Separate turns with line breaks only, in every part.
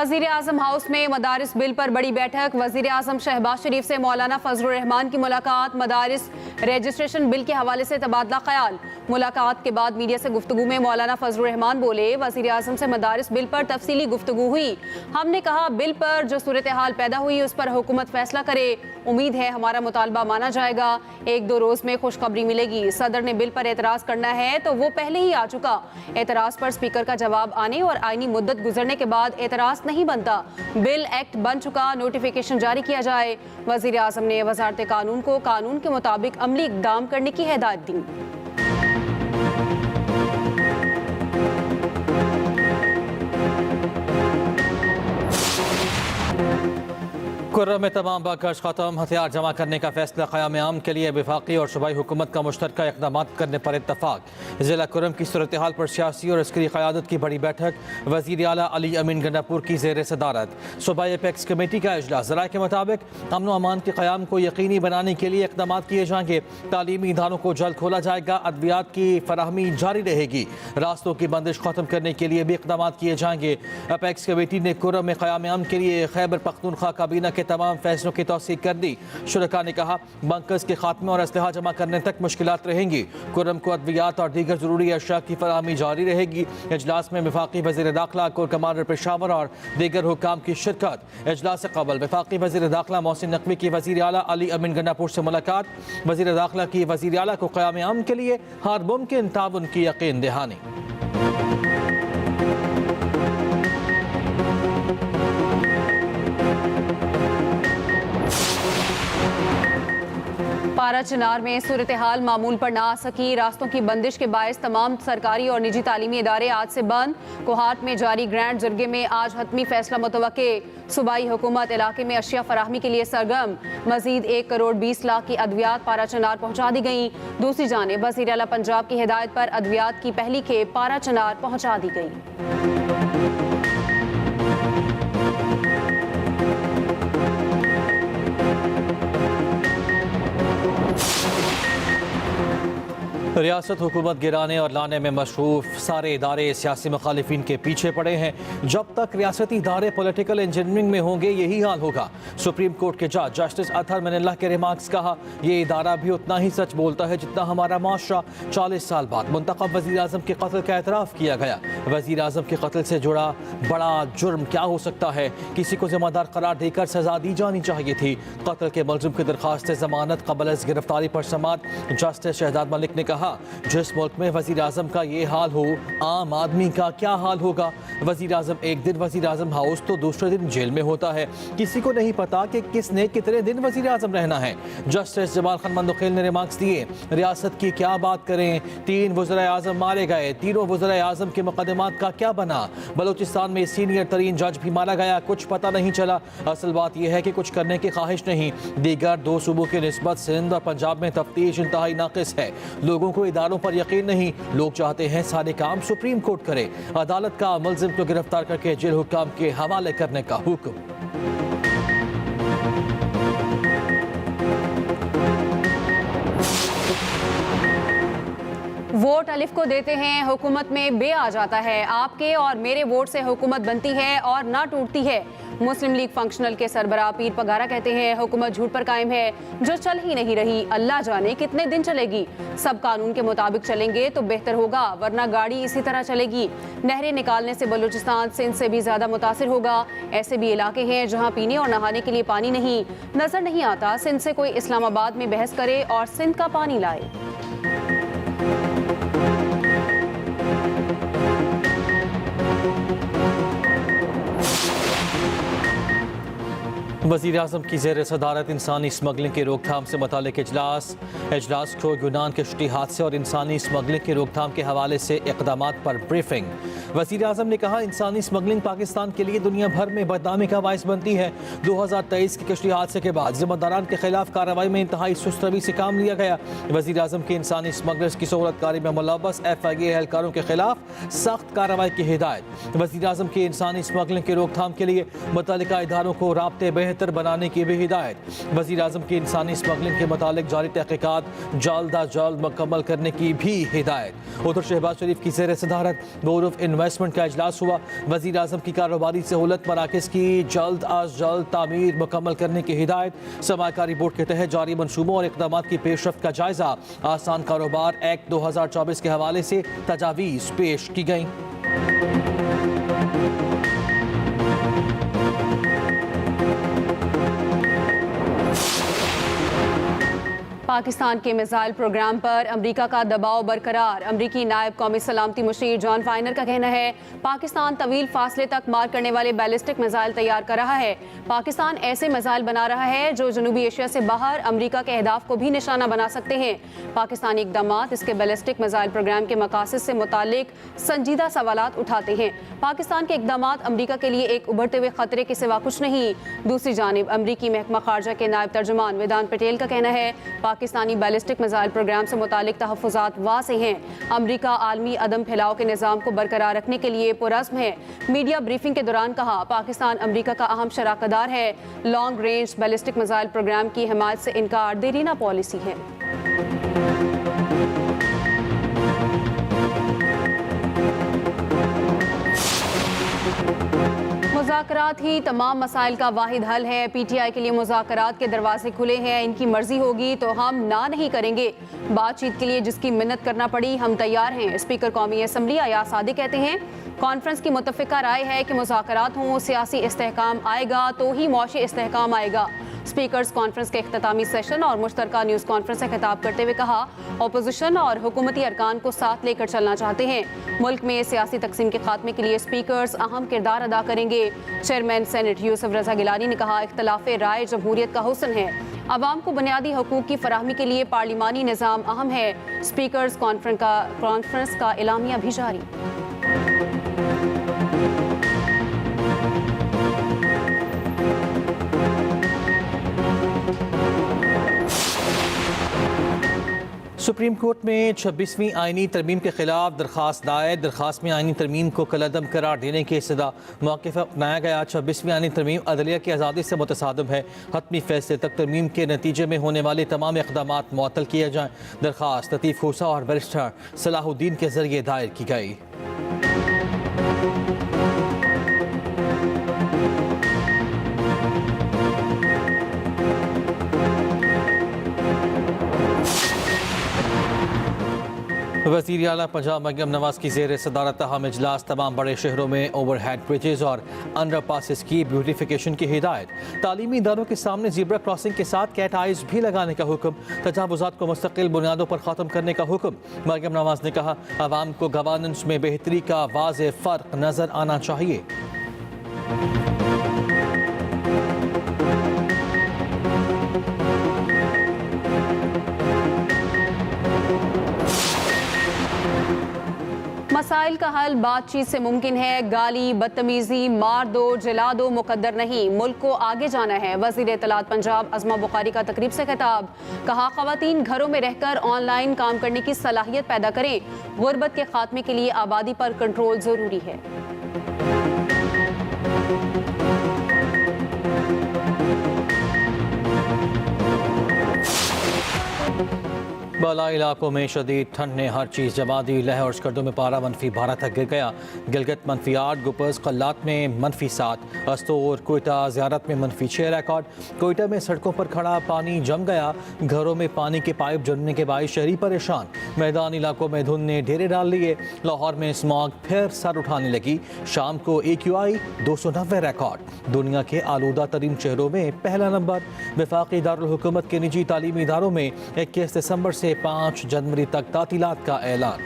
वज़ीर आज़म हाउस में मदारिस बिल पर बड़ी बैठक। वज़ीर आज़म शहबाज शरीफ से मौलाना फजलुर रहमान की मुलाकात। मदारिस रजिस्ट्रेशन बिल के हवाले से तबादला ख्याल। मुलाकात के बाद मीडिया से गुफ्तगू में मौलाना फजलुर रहमान बोले, वज़ीर आज़म से मदारिस बिल पर तफसीली गुफ्तगू हुई। हमने कहा बिल पर जो सूरत हाल पैदा हुई उस पर हुकूमत फैसला करे। उम्मीद है हमारा मुतालबा माना जाएगा। 1-2 रोज़ में खुशखबरी मिलेगी। सदर ने बिल पर एतराज़ करना है तो वो पहले ही आ चुका। एतराज़ पर स्पीकर का जवाब आने और आईनी मुद्दत गुजरने के बाद एतराज़ नहीं बनता। बिल एक्ट बन चुका, नोटिफिकेशन जारी किया जाए। वज़ीर आज़म ने वज़ारत कानून को कानून के मुताबिक अमली इक़दाम करने की हिदायत दी।
कुर्रम में तमाम बाकश ख़त्म, हथियार जमा करने का फैसला क़याम आम के लिए वफाकी और सूबाई हुकूमत का मुश्तरका इक़दाम करने पर इत्तफ़ाक़। ज़िला कुर्रम की सूरत हाल पर सियासी और अस्करी क़यादत की बड़ी बैठक। वज़ीर आला अली अमीन गंडापुर की ज़ेर सदारत सूबाई एपेक्स कमेटी का इजलास। ज़राए के मुताबिक अमन व अमान के क़याम को यकीनी बनाने के लिए इक़दाम किए जाएंगे। तालीमी इदारों को जल्द खोला जाएगा। अद्वियात की फराहमी जारी रहेगी। रास्तों की बंदिश ख़त्म करने के लिए भी इक़दाम किए जाएंगे। एपेक्स कमेटी ने कुर्रम में क़याम आम के लिए खैबर पख्तूनख्वा काबीना के तमाम फैसलों की तौसीक कर दी। शुरका ने कहा बंकर्स के खात्मे और असलहा जमा करने तक मुश्किलात रहेंगी। कुर्रम को अद्वियात और दीगर जरूरी अशिया की फराहमी जारी रहेगी। इजलास में वफाकी वज़ीर दाखिला, कोर कमांडर पेशावर और दीगर हुक्काम की शिरकत। इजलास से कबल वफाकी वज़ीर दाखिला मोहसिन नकवी की वज़ीर आला अली अमीन गंडापुर से मुलाकात। वज़ीर दाखिला की वज़ीर आला को क़याम आम के लिए हर मुमकिन ताउन की यकीन दहानी।
पारा चिनार में सूरत हाल मामूल पर ना आ सकी। रास्तों की बंदिश के बायस तमाम सरकारी और निजी तालीमी इदारे आज से बंद। कोहाट में जारी ग्रैंड जरगे में आज हतमी फैसला मुतवक्के। सूबाई हुकूमत इलाके में अशिया फराहमी के लिए सरगर्म। मजीद 1 करोड़ 20 लाख की अद्वियात पारा चिनार पहुँचा दी गई। दूसरी जानिब वज़ीर आला पंजाब की हिदायत पर अद्वियात की पहली खेप पारा चिनार पहुँचा दी गई।
रियासत हुकूमत गिराने और लाने में मशरूफ सारे इदारे सियासी मुखालिफिन के पीछे पड़े हैं। जब तक रियासती इदारे पॉलिटिकल इंजीनियरिंग में होंगे यही हाल होगा। सुप्रीम कोर्ट के जज जस्टिस अतहर मनल्लाह के रिमार्क्स कहा, ये इदारा भी उतना ही सच बोलता है जितना हमारा माशरा। 40 साल बाद मुंतखब वज़ीर आज़म के कत्ल का एतराफ़ किया गया। वज़ीर आज़म के कत्ल से जुड़ा बड़ा जुर्म क्या हो सकता है? किसी को ज़िम्मेदार करार देकर सजा दी जानी चाहिए थी। कत्ल के मुलज़िम की दरख्वास्त ज़मानत क़बल अज़ गिरफ्तारी पर समाअत। जस्टिस शहजाद मलिक ने कहा, जिस मुल्क में वज़ीर आज़म का ये हाल हो, आम आदमी का क्या हाल होगा? वज़ीर आज़म एक दिन वज़ीर आज़म हाउस तो दूसरे दिन जेल में होता है। किसी को नहीं पता कि किसने कितने दिन वज़ीर आज़म रहना है। जस्टिस जमाल खान मंदुखेल ने रिमार्क्स दिए, रियासत की क्या बात करें, 3 वज़ीर आज़म मारे गए, तीनों वज़ीर आज़म के मुकदमात का क्या बना? बलूचिस्तान में सीनियर तरीन जज भी मारा गया, कुछ पता नहीं चला। असल बात यह है कि कुछ करने की ख्वाहिश नहीं। दीगर 2 सूबों की निस्बत सिंध और पंजाब में तफ्तीश इंतहाई नाक़िस है। लोगों को इदारों पर यकीन नहीं। लोग चाहते हैं सारे काम सुप्रीम कोर्ट करे। अदालत का मुलजिम को गिरफ्तार करके जेल हुक्काम के हवाले करने का हुक्म।
वोट अलिफ को देते हैं, हुकूमत में बे आ जाता है। आपके और मेरे वोट से हुकूमत बनती है और ना टूटती है। मुस्लिम लीग फंक्शनल के सरबराह पीर पगारा कहते हैं, हुकूमत झूठ पर कायम है जो चल ही नहीं रही। अल्लाह जाने कितने दिन चलेगी। सब कानून के मुताबिक चलेंगे तो बेहतर होगा, वरना गाड़ी इसी तरह चलेगी। नहरें निकालने से बलूचिस्तान सिंध से भी ज्यादा मुतासिर होगा। ऐसे भी इलाके हैं जहाँ पीने और नहाने के लिए पानी नहीं। नजर नहीं आता सिंध से कोई इस्लामाबाद में बहस करे और सिंध का पानी लाए।
वज़ीर आज़म की ज़ेर सदारत इंसानी स्मगलिंग की रोकथाम से मुतालिक इजलास को यूनान के छुट्टी हादसे और इंसानी स्मगलिंग की रोकथाम के हवाले से इक़दामात पर ब्रीफिंग। वज़ीर आज़म ने कहा, इंसानी स्मगलिंग पाकिस्तान के लिए दुनिया भर में बदनामी का बाइस बनती है। 2023 के कश्ती हादसे के बाद ज़िम्मेदारान के खिलाफ कार्रवाई में इंतहाई सुस्त रवि से काम लिया गया। वज़ीर आज़म की इंसानी स्मगलर्स की सहूलतकारी में मुलव्वस FIA एहलकारों के खिलाफ सख्त कार्रवाई की हिदायत। वज़ीर आज़म की इंसानी स्मगलिंग की रोकथाम के लिए मुतल्लिका इदारों को राब्ते बेहतर बेहतर बनाने की भी हिदायत। वज़ीर आज़म की इंसानी स्मगलिंग के मुतालिक जारी तहकीकात जल्द अज जल्द मुकम्मल करने की भी हिदायत। उधर शहबाज शरीफ की ज़ेर सदारत बोर्ड ऑफ इन्वेस्टमेंट का इजलास हुआ। वज़ीर आज़म की कारोबारी सहूलत मराकज़ की जल्द अज जल्द तामीर मुकम्मल करने की हिदायत। सरमाकारी बोर्ड के तहत जारी मनसूबों और इक़दामात की पेशरफ्त का जायजा। आसान कारोबार एक्ट 2024 के हवाले से तजावीज़ पेश की गई।
पाकिस्तान के मिसाइल प्रोग्राम पर अमेरिका का दबाव बरकरार। अमेरिकी नायब कौमी सलामती मुशीर जॉन फाइनर का कहना है पाकिस्तान तवील फासले तक मार करने वाले बैलिस्टिक मिसाइल तैयार कर रहा है। पाकिस्तान ऐसे मिसाइल बना रहा है जो जनूबी एशिया से बाहर अमेरिका के अहदाफ को भी निशाना बना सकते हैं। पाकिस्तानी इक़दामात इसके बैलिस्टिक मिसाइल प्रोग्राम के मकासद से मुतालिक संजीदा सवालात उठाते हैं। पाकिस्तान के इक़दामात अमेरिका के लिए एक उभरते हुए खतरे के सिवा कुछ नहीं। दूसरी जानिब अमेरिकी महकमा खारजा के नायब तर्जुमान वेदांत पटेल का कहना है पाकिस्तानी बैलिस्टिक मिसाइल प्रोग्राम से मुतालिक तहफ़्फ़ुज़ात वाज़ेह हैं। अमेरिका आलमी अदम फैलाव के निज़ाम को बरकरार रखने के लिए पुरज़्म है। मीडिया ब्रीफिंग के दौरान कहा पाकिस्तान अमेरिका का अहम शराकतदार है। Long range ballistic missile program की हिमायत से इनकार देरीना पॉलिसी है। मुज़ाकरात ही तमाम मसाइल का वाहिद हल है। PTI के लिए मुज़ाकरात के दरवाजे खुले हैं। इनकी मर्जी होगी तो हम ना नहीं करेंगे। बातचीत के लिए जिसकी मिन्नत करना पड़ी हम तैयार हैं। स्पीकर कौमी असम्बली अयाज सादिक कहते हैं कॉन्फ्रेंस की मुत्तफ़िका राय है कि मुज़ाकरात हों, सियासी इस्तेहकाम आएगा तो ही मौशी इस्तेहकाम आएगा। स्पीकर्स कॉन्फ्रेंस के इख्तितामी सेशन और मुश्तरका न्यूज़ कॉन्फ्रेंस से खिताब करते हुए कहा अपोजिशन और हुकूमती अरकान को साथ लेकर चलना चाहते हैं। मुल्क में सियासी तकसीम के खात्मे के लिए स्पीकर्स अहम किरदार अदा करेंगे। चेयरमैन सेनेट यूसुफ रजा गिलानी ने कहा इख्तलाफ राय जमहूरियत का हुस्न है। अवाम को बुनियादी हकूक़ की फराहमी के लिए पार्लिमानी निज़ाम अहम है। स्पीकर्स कॉन्फ्रेंस का एलामिया भी जारी।
सुप्रीम कोर्ट में 26वीं आईनी तरमीम के खिलाफ दरखास्त दायर। दरखास्त में आईनी तरमीम को कलअदम करार देने की सदा मौक़िफ़ अपनाया गया। 26वीं आईनी तरमीम अदलिया की आज़ादी से मुतसादिम है। हतमी फैसले तक तरमीम के नतीजे में होने वाले तमाम इक़दामात मुअत्तल किए जाएँ। दरखास्त लतीफ़ खूसा और बैरिस्टर सलाहुद्दीन के ज़रिए दायर की गई। वज़ीर आला पंजाब मरियम नवाज की ज़ेर सदारत अहम इजलास। तमाम बड़े शहरों में ओवर हेड ब्रिजेज़ और अंडर पासिस की ब्यूटिफिकेशन की हिदायत। तालीमी इदारों के सामने ज़ीब्रा क्रॉसिंग के साथ कैट आइज़ भी लगाने का हुक्म। तजावुज़ात को मुस्तकिल बुनियादों पर ख़त्म करने का हुक्म। मरियम नवाज ने कहा आवाम को गवर्नेंस में बेहतरी का वाज़ेह फ़र्क नज़र आना चाहिए।
मसाइल का हल बातचीत से मुमकिन है। गाली, बदतमीजी, मार दो, जला दो मुकद्दर नहीं। मुल्क को आगे जाना है। वज़ीर इत्तलात पंजाब अज़मा बुखारी का तकरीब से खिताब। कहा ख़वातीन घरों में रहकर ऑनलाइन काम करने की सलाहियत पैदा करें। गुर्बत के खात्मे के लिए आबादी पर कंट्रोल ज़रूरी है।
बालाई इलाकों में शदीद ठंड ने हर चीज़ जमा दी। लह और स्कर्दों में पारा -12 तक गिर गया। गिलगित -8, गुपर्स कल्लात में -7, अस्तोर कोयटा ज़ियारत में -6 रिकॉर्ड। कोयटा में सड़कों पर खड़ा पानी जम गया। घरों में पानी के पाइप जमने के बायस शहरी परेशान। मैदानी इलाकों में धुंध ने डेरे डाल लिए। लाहौर में स्मॉग फिर सर उठाने लगी। शाम को AQI 290 रिकॉर्ड। दुनिया के आलूदा तरीन शहरों में पहला नंबर। वफाकी दारुल हुकूमत के निजी तालीमी इदारों में 21 दिसंबर से 5 जनवरी तक तातीलात का ऐलान।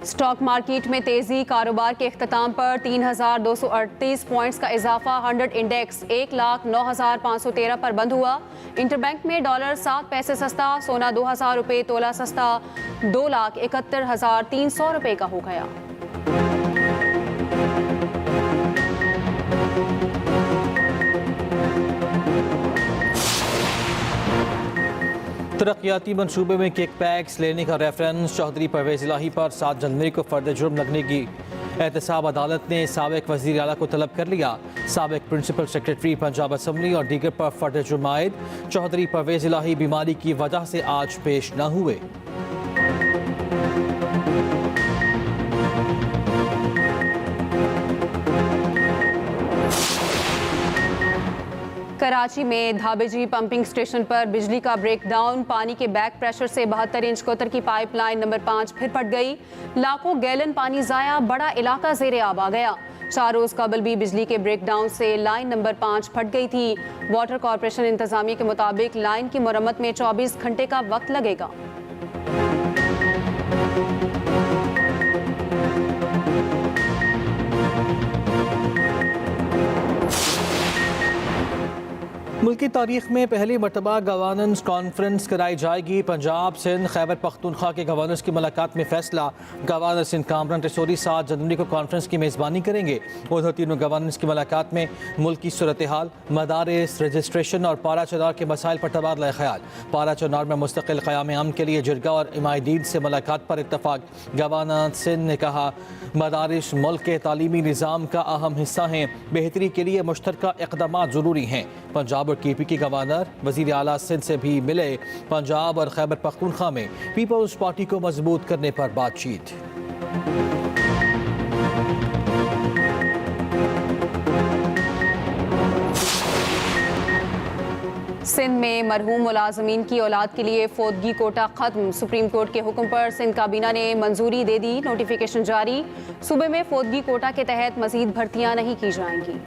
स्टॉक मार्केट में तेजी। कारोबार के इख्तिताम पर 3,238 पॉइंट्स का इजाफा। 100 इंडेक्स 1,09,513 पर बंद हुआ। इंटरबैंक में डॉलर 7 पैसे सस्ता। सोना 2,000 रुपये तोला सस्ता 2,71,300 रुपये का हो गया।
तरक्याती मनसूबे में किक पैक्स लेने का रेफरेंस चौधरी परवेज इलाही पर 7 जनवरी को फर्द जुर्म लगने की एहतसाब अदालत ने साबिक वज़ीर आला को तलब कर लिया। साबिक प्रिंसिपल सेक्रेटरी पंजाब असम्बली और दीगर पर फर्द जुर्म आयद चौधरी परवेज इलाही बीमारी की वजह से आज पेश न हुए।
कराची में धाबेजी पंपिंग स्टेशन पर बिजली का ब्रेकडाउन, पानी के बैक प्रेशर से 72 इंच कोतर की पाइपलाइन नंबर 5 फिर फट गई। लाखों गैलन पानी जाया, बड़ा इलाका ज़ेरे आब आ गया। 4 रोज कबल भी बिजली के ब्रेकडाउन से लाइन नंबर 5 फट गई थी। वाटर कॉरपोरेशन इंतजामिया के मुताबिक लाइन की मरम्मत में 24 घंटे का वक्त लगेगा।
मुल्की तारीख में पहली मरतबा गवर्नेंस कॉन्फ्रेंस कराई जाएगी। पंजाब सिंध खैबर पख्तूनख्वा के गवर्नर्स की मुलाकात में फैसला। गवर्नर सिंध कामरान रसूरी 7 जनवरी को कॉन्फ्रेंस की मेज़बानी करेंगे। उधर तीनों गवर्नर्स की मुलाकात में मुल्की सूरत हाल, मदारिस, रजिस्ट्रेशन और पारा चनार के मसाइल पर तबादला ख्याल। पारा चनार में मुस्तकिल क़याम अमन के लिए जिरगा और इमादीद से मुलाकात पर इत्तफाक। गवर्नर सिंध ने कहा मदारिस मुल्क के तालीमी निज़ाम का अहम हिस्सा हैं, बेहतरी के लिए मुश्तरका इक़दामात ज़रूरी हैं। पंजाब और KP के गवर्नर वज़ीर आला सिंध से भी मिले। पंजाब और खैबर पख्तूनख्वा में पीपल्स पार्टी को मजबूत करने पर बातचीत।
सिंध में मरहूम मुलाजमीन की औलाद के लिए फौतगी कोटा खत्म। सुप्रीम कोर्ट के हुक्म पर सिंध काबीना ने मंजूरी दे दी। नोटिफिकेशन जारी। सूबे में फौतगी कोटा के तहत मजीद भर्तियां नहीं की जाएंगी।